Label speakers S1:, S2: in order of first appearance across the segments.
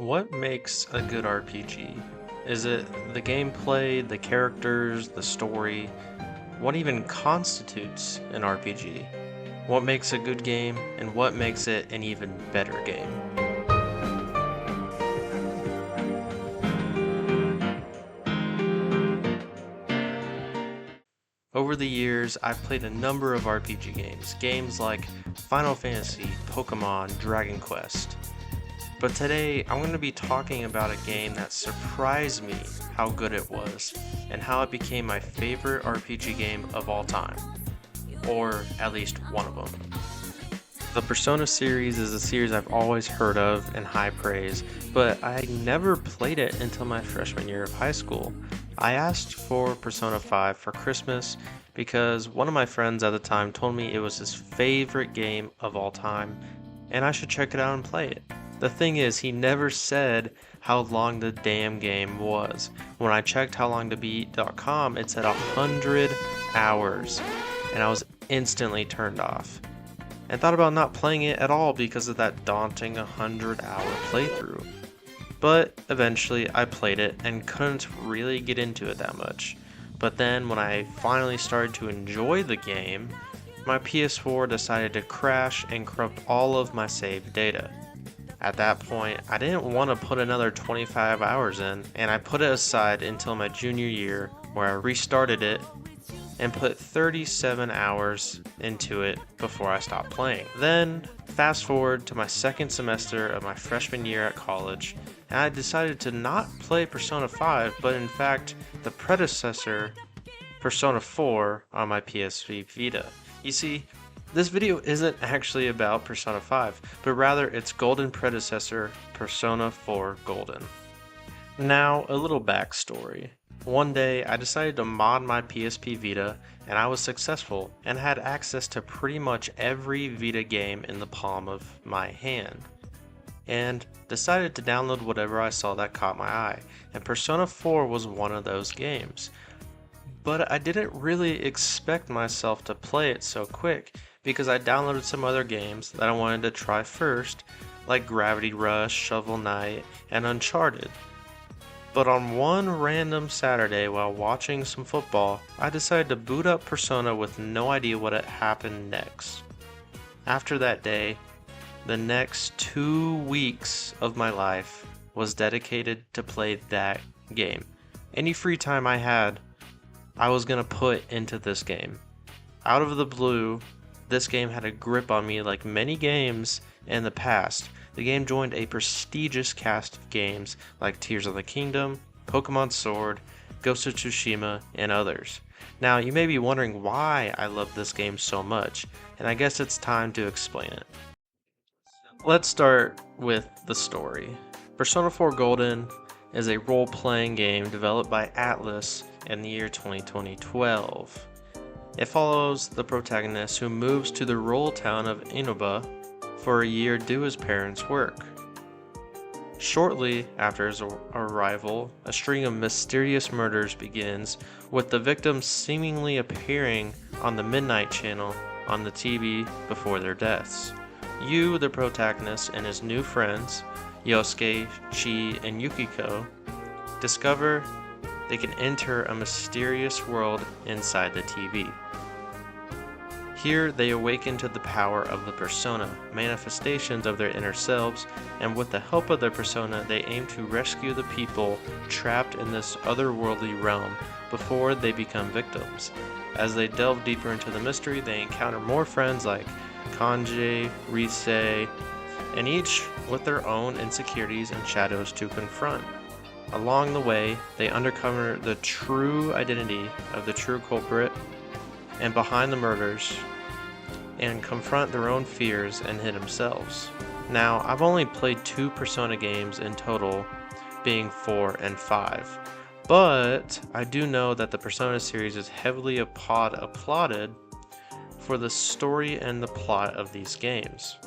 S1: What makes a good RPG? Is it the gameplay, the characters, the story? What even constitutes an RPG? What makes a good game, and what makes it an even better game? Over the years, I've played a number of RPG games, games like Final Fantasy, Pokemon, Dragon Quest. But today, I'm going to be talking about a game that surprised me how good it was, and how it became my favorite RPG game of all time. Or at least one of them. The Persona series is a series I've always heard of and high praise, but I never played it until my freshman year of high school. I asked for Persona 5 for Christmas because one of my friends at the time told me it was his favorite game of all time, and I should check it out and play it. The thing is, he never said how long the damn game was. When I checked howlongtobeat.com, it said 100 hours, and I was instantly turned off. And thought about not playing it at all because of that daunting 100-hour playthrough. But eventually I played it and couldn't really get into it that much. But then when I finally started to enjoy the game, my PS4 decided to crash and corrupt all of my saved data. At that point, I didn't want to put another 25 hours in, and I put it aside until my junior year, where I restarted it and put 37 hours into it before I stopped playing. Then, fast forward to my second semester of my freshman year at college, and I decided to not play Persona 5, but in fact, the predecessor, Persona 4, on my PSP Vita. You see, this video isn't actually about Persona 5, but rather its golden predecessor, Persona 4 Golden. Now, a little backstory. One day, I decided to mod my PSP Vita, and I was successful, and had access to pretty much every Vita game in the palm of my hand. And decided to download whatever I saw that caught my eye, and Persona 4 was one of those games. But I didn't really expect myself to play it so quick, because I downloaded some other games that I wanted to try first, like Gravity Rush, Shovel Knight, and Uncharted. But on one random Saturday while watching some football, I decided to boot up Persona with no idea what had happened next. After that day, the next 2 weeks of my life was dedicated to play that game. Any free time I had, I was gonna put into this game. Out of the blue, this game had a grip on me like many games in the past. The game joined a prestigious cast of games like Tears of the Kingdom, Pokemon Sword, Ghost of Tsushima, and others. Now, you may be wondering why I love this game so much, and I guess it's time to explain it. Let's start with the story. Persona 4 Golden is a role-playing game developed by Atlus in the year 2012. It follows the protagonist who moves to the rural town of Inoba for a year to do his parents' work. Shortly after his arrival, a string of mysterious murders begins, with the victims seemingly appearing on the Midnight Channel on the TV before their deaths. You, the protagonist, and his new friends, Yosuke, Chi, and Yukiko, discover they can enter a mysterious world inside the TV. Here, they awaken to the power of the persona, manifestations of their inner selves, and with the help of their persona, they aim to rescue the people trapped in this otherworldly realm before they become victims. As they delve deeper into the mystery, they encounter more friends like Kanji, Rise, and each with their own insecurities and shadows to confront. Along the way, they uncover the true identity of the true culprit and behind the murders, and confront their own fears and hidden selves. Now, I've only played 2 Persona games in total, being 4 and 5, but I do know that the Persona series is heavily applauded for the story and the plot of these games.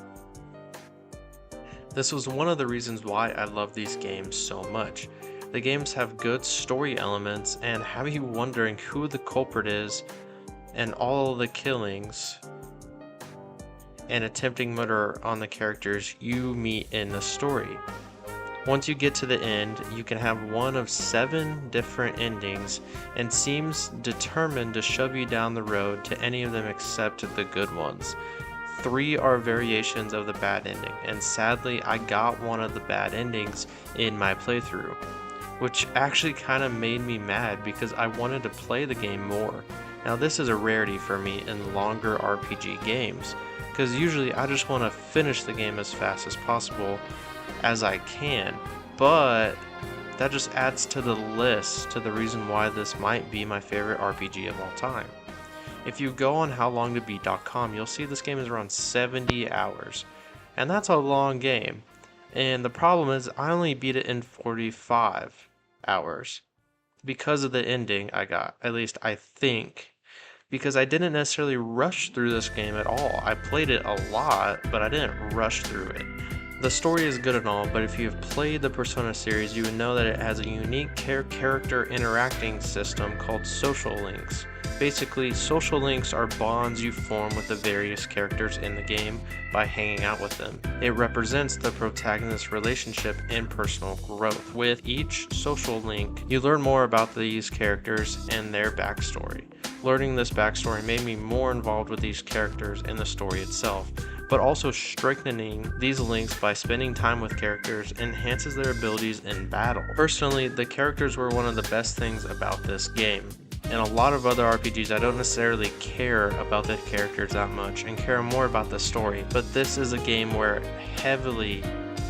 S1: This was one of the reasons why I love these games so much. The games have good story elements and have you wondering who the culprit is, and all the killings and attempting murder on the characters you meet in the story. Once you get to the end, you can have one of 7 different endings and seems determined to shove you down the road to any of them except the good ones. 3 are variations of the bad ending, and sadly I got one of the bad endings in my playthrough, which actually kind of made me mad because I wanted to play the game more. Now this is a rarity for me in longer RPG games, because usually I just want to finish the game as fast as possible as I can, but that just adds to the list to the reason why this might be my favorite RPG of all time. If you go on howlongtobeat.com, you'll see this game is around 70 hours, and that's a long game. And the problem is I only beat it in 45 hours because of the ending I got, at least I think, because I didn't necessarily rush through this game at all. I played it a lot, but I didn't rush through it. The story is good and all, but if you have played the Persona series, you would know that it has a unique character interacting system called social links. Basically, social links are bonds you form with the various characters in the game by hanging out with them. It represents the protagonist's relationship and personal growth. With each social link, you learn more about these characters and their backstory. Learning this backstory made me more involved with these characters and the story itself, but also strengthening these links by spending time with characters enhances their abilities in battle. Personally, the characters were one of the best things about this game. In a lot of other RPGs, I don't necessarily care about the characters that much and care more about the story, but this is a game where I heavily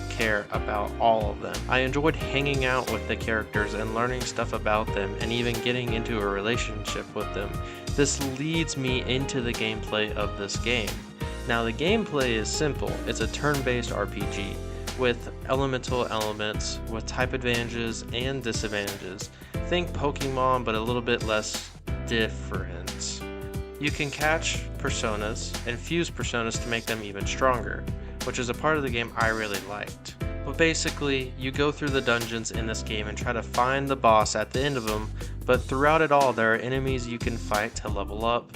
S1: care about all of them. I enjoyed hanging out with the characters and learning stuff about them and even getting into a relationship with them. This leads me into the gameplay of this game. Now the gameplay is simple. It's a turn-based RPG with elemental elements, with type advantages and disadvantages. Think Pokemon, but a little bit less different. You can catch personas and fuse personas to make them even stronger, which is a part of the game I really liked. But basically, you go through the dungeons in this game and try to find the boss at the end of them, but throughout it all there are enemies you can fight to level up.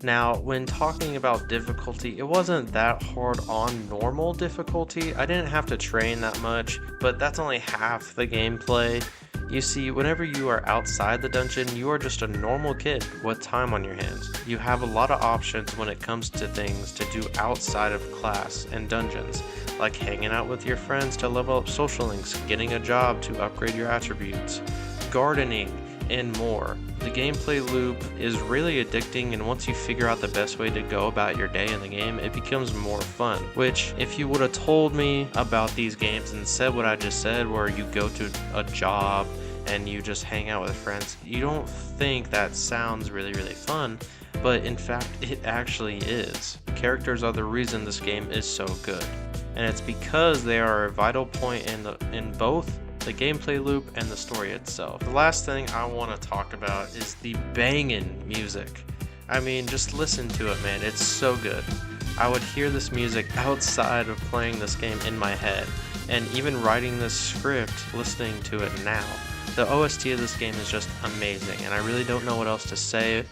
S1: Now, when talking about difficulty, it wasn't that hard on normal difficulty. I didn't have to train that much, but that's only half the gameplay. You see, whenever you are outside the dungeon, you are just a normal kid with time on your hands. You have a lot of options when it comes to things to do outside of class and dungeons, like hanging out with your friends to level up social links, getting a job to upgrade your attributes, gardening, and more. The gameplay loop is really addicting, and once you figure out the best way to go about your day in the game, it becomes more fun. Which, if you would have told me about these games and said what I just said, where you go to a job and you just hang out with friends, you don't think that sounds really fun, but in fact it actually is. Characters are the reason this game is so good, and it's because they are a vital point in both the gameplay loop and the story itself. The last thing I want to talk about is the bangin' music. I mean, just listen to it, man, it's so good. I would hear this music outside of playing this game in my head, and even writing this script, listening to it now. The OST of this game is just amazing, and I really don't know what else to say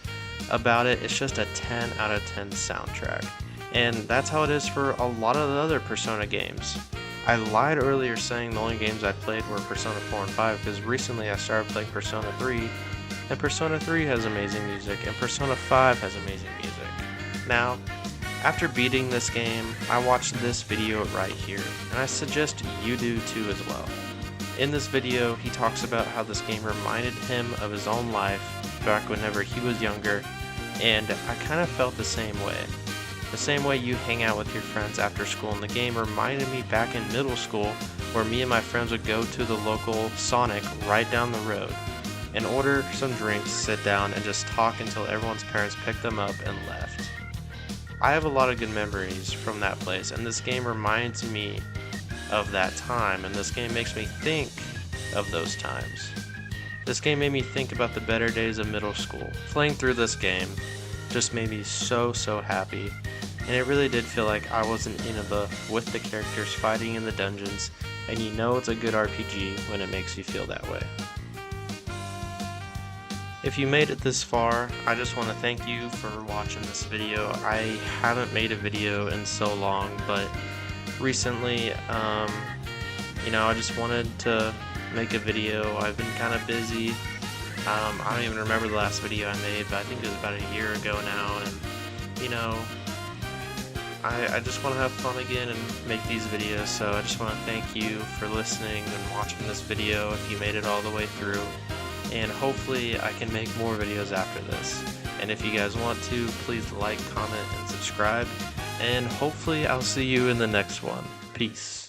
S1: about it. It's just a 10 out of 10 soundtrack. And that's how it is for a lot of the other Persona games. I lied earlier saying the only games I played were Persona 4 and 5 because recently I started playing Persona 3, and Persona 3 has amazing music, and Persona 5 has amazing music. Now, after beating this game, I watched this video right here, and I suggest you do too as well. In this video, he talks about how this game reminded him of his own life back whenever he was younger, and I kind of felt the same way. The same way you hang out with your friends after school, and the game reminded me back in middle school where me and my friends would go to the local Sonic right down the road and order some drinks, sit down, and just talk until everyone's parents picked them up and left. I have a lot of good memories from that place, and this game reminds me of that time, and this game makes me think of those times. This game made me think about the better days of middle school. Playing through this game just made me so happy, and it really did feel like I was in Inaba with the characters fighting in the dungeons, and you know it's a good RPG when it makes you feel that way. If you made it this far, I just want to thank you for watching this video. I haven't made a video in so long, but recently I just wanted to make a video. I've been kind of busy. I don't even remember the last video I made, but I think it was about a year ago now, and I just want to have fun again and make these videos. So I just want to thank you for listening and watching this video if you made it all the way through, and hopefully I can make more videos after this. And if you guys want to, please like, comment, and subscribe, and hopefully I'll see you in the next one. Peace.